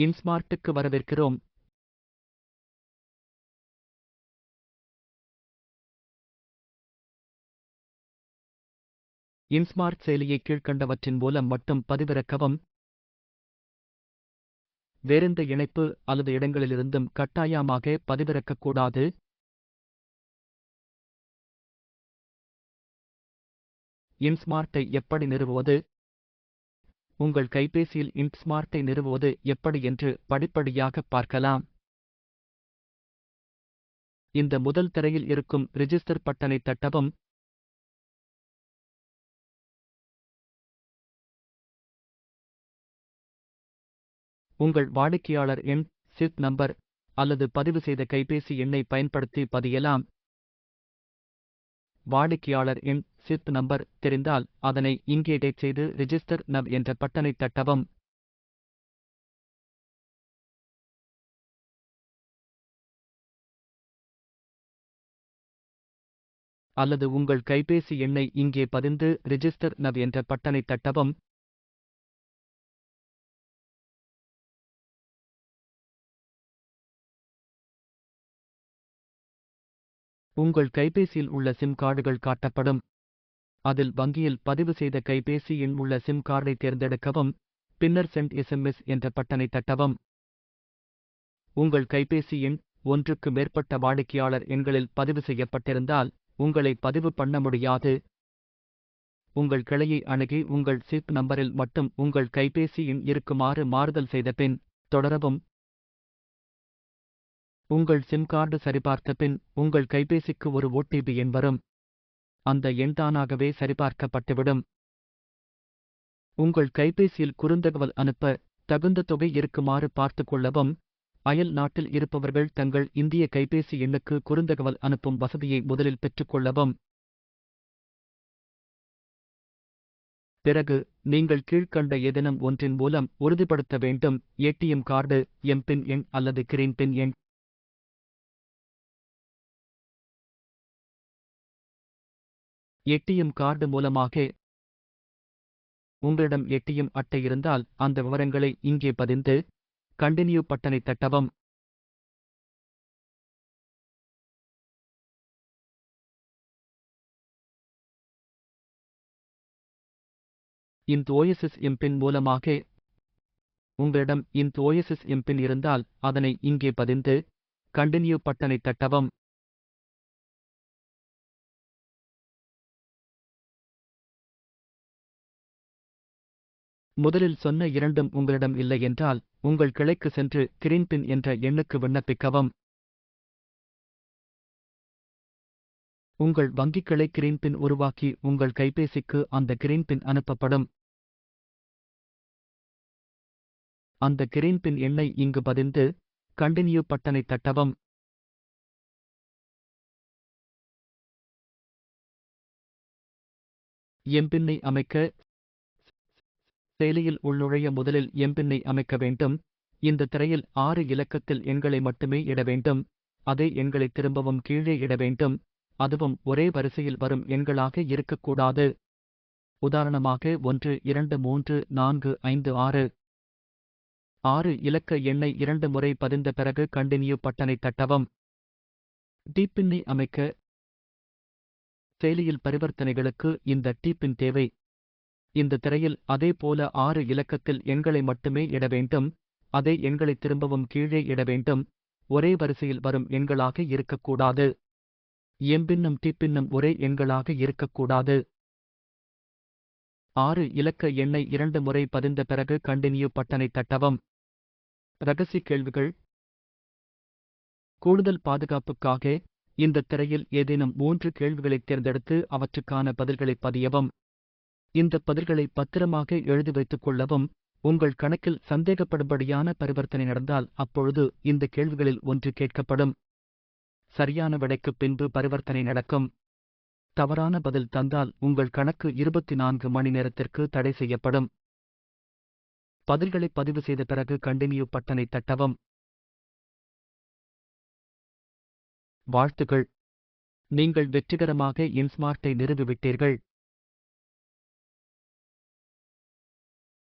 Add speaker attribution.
Speaker 1: இன்ஸ்மார்ட்டுக்கு வரவேற்கிறோம். இன்ஸ்மார்ட் செயலியை கீழ்க்கண்டவற்றின் மூலம் மட்டும் பதிவிறக்கவும். வேறெந்த இணைப்பு அல்லது இடங்களிலிருந்தும் கட்டாயமாக பதிவிறக்கக்கூடாது. இன்ஸ்மார்ட்டை எப்படி நிறுவுவது? உங்கள் கைபேசியில் இன்ஸ்மார்ட்டை நிறுவுவது எப்படி என்று படிப்படியாக பார்க்கலாம். இந்த முதல் திரையில் இருக்கும் ரிஜிஸ்டர் பட்டனை தட்டவும். உங்கள் வாடிக்கையாளர் எண், சிப் நம்பர் அல்லது பதிவு செய்த கைபேசி எண்ணை பயன்படுத்தி பதியலாம். வாடிக்கையாளர் எண், சிப் நம்பர் தெரிந்தால் அதனை இங்கே டைப் செய்து ரிஜிஸ்டர் நவ் என்ற பட்டனை தட்டவும். அல்லது உங்கள் கைபேசி எண்ணை இங்கே பதிந்து ரிஜிஸ்டர் நவ் என்ற பட்டனை தட்டவும். உங்கள் கைபேசியில் உள்ள சிம் கார்டுகள் காட்டப்படும். அதில் வங்கியில் பதிவு செய்த கைபேசி எண் உள்ள சிம் கார்டை தேர்ந்தெடுக்கவும். பின்னர் சென்ட் எஸ்எம்எஸ் என்ற பட்டனை தட்டவும். உங்கள் கைபேசி எண் ஒன்றுக்கு மேற்பட்ட வாடிக்கையாளர் எண்களில் பதிவு செய்யப்பட்டிருந்தால் உங்களை பதிவு பண்ண முடியாது. உங்கள் கிளையை அணுகி உங்கள் சிப் நம்பரில் மட்டும் உங்கள் கைபேசி எண் இருக்குமாறு மாறுதல் செய்த பின் தொடரவும். உங்கள் சிம் கார்டு சரிபார்த்த பின் உங்கள் கைபேசிக்கு ஒரு ஓடிபி எண் வரும். அந்த எண் தானாகவே சரிபார்க்கப்பட்டுவிடும். உங்கள் கைபேசியில் குறுந்தகவல் அனுப்ப தகுந்த தொகை இருக்குமாறு பார்த்துக் கொள்ளவும். அயல் நாட்டில் இருப்பவர்கள் தங்கள் இந்திய கைபேசி எண்ணுக்கு குறுந்தகவல் அனுப்பும் வசதியை முதலில் பெற்றுக்கொள்ளவும். பிறகு நீங்கள் கீழ்க்கண்ட ஏதேனும் ஒன்றின் மூலம் உறுதிப்படுத்த வேண்டும். ஏடிஎம் கார்டு, எம்பின் எண் அல்லது கிரீன் பின் எண். ஏடிஎம் கார்டு மூலமாக உங்களிடம் ஏடிஎம் அட்டை இருந்தால் அந்த விவரங்களை இங்கே பதிந்து கண்டினியூ பட்டனை தட்டவும். இந்த ஓஎஸ்எஸ் எம்பின் மூலமாக உங்களிடம் இந்த ஓஎஸ்எஸ் எம்பின் இருந்தால் அதனை இங்கே பதிந்து கண்டினியூ பட்டனை தட்டவும். முதலில் சொன்ன இரண்டும் உங்களிடம் இல்லை என்றால் உங்கள் கிளைக்கு சென்று கிரீன் பின் என்ற எண்ணுக்கு விண்ணப்பிக்கவும். உங்கள் வங்கிக் கிளை கிரீன் பின் உருவாக்கி உங்கள் கைபேசிக்கு அந்த கிரீன் பின் அனுப்பப்படும். அந்த கிரீன் பின் எண்ணை இங்கு பதிந்து கண்டினியூ பட்டனை தட்டவும். எம்பின்னை அமைக்க செயலியில் உள்நுழைய முதலில் எம்பின்னை அமைக்க வேண்டும். இந்த திரையில் 6 இலக்கத்தில் எண்களை மட்டுமே இட வேண்டும். அதே எண்களை திரும்பவும் கீழே இட வேண்டும். அதுவும் ஒரே வரிசையில் வரும் எண்களாக இருக்கக்கூடாது. உதாரணமாக 1 2 3 4 5 6. 6 இலக்க எண்ணை 2 முறை பதிந்த பிறகு கண்டினியூ பட்டனை தட்டவும். டிபின்னை அமைக்க செயலியில் பரிவர்த்தனைகளுக்கு இந்த டிபின் தேவை. இந்த திரையில் அதே போல 6 இலக்கத்தில் எண்களை மட்டுமே இட வேண்டும். அதே எண்களை திரும்பவும் கீழே இட வேண்டும். ஒரே வரிசையில் வரும் எண்களாக இருக்கக்கூடாது. எம்பின்னும் டிபின்னும் ஒரே எண்களாக இருக்கக்கூடாது. 6 இலக்க எண்ணை 2 முறை பதிந்த பிறகு கண்டினியூ பட்டனை தட்டவும். ரகசிய கேள்விகள். கூடுதல் பாதுகாப்புக்காக இந்த திரையில் ஏதேனும் 3 கேள்விகளைத் தேர்ந்தெடுத்து அவற்றுக்கான பதில்களை பதியவும். இந்த பதில்களை பத்திரமாக எழுதி வைத்துக் கொள்ளவும். உங்கள் கணக்கில் சந்தேகப்படும்படியான பரிவர்த்தனை நடந்தால் அப்பொழுது இந்த கேள்விகளில் ஒன்று கேட்கப்படும். சரியான விடைக்குப் பின்பு பரிவர்த்தனை நடக்கும். தவறான பதில் தந்தால் உங்கள் கணக்கு 24 மணி நேரத்திற்கு தடை செய்யப்படும். பதில்களை பதிவு செய்த பிறகு கண்டினியூ பட்டனை தட்டவும். வாழ்த்துக்கள்! நீங்கள் வெற்றிகரமாக இன்ஸ்மார்ட்டை நிறுவிவிட்டீர்கள்.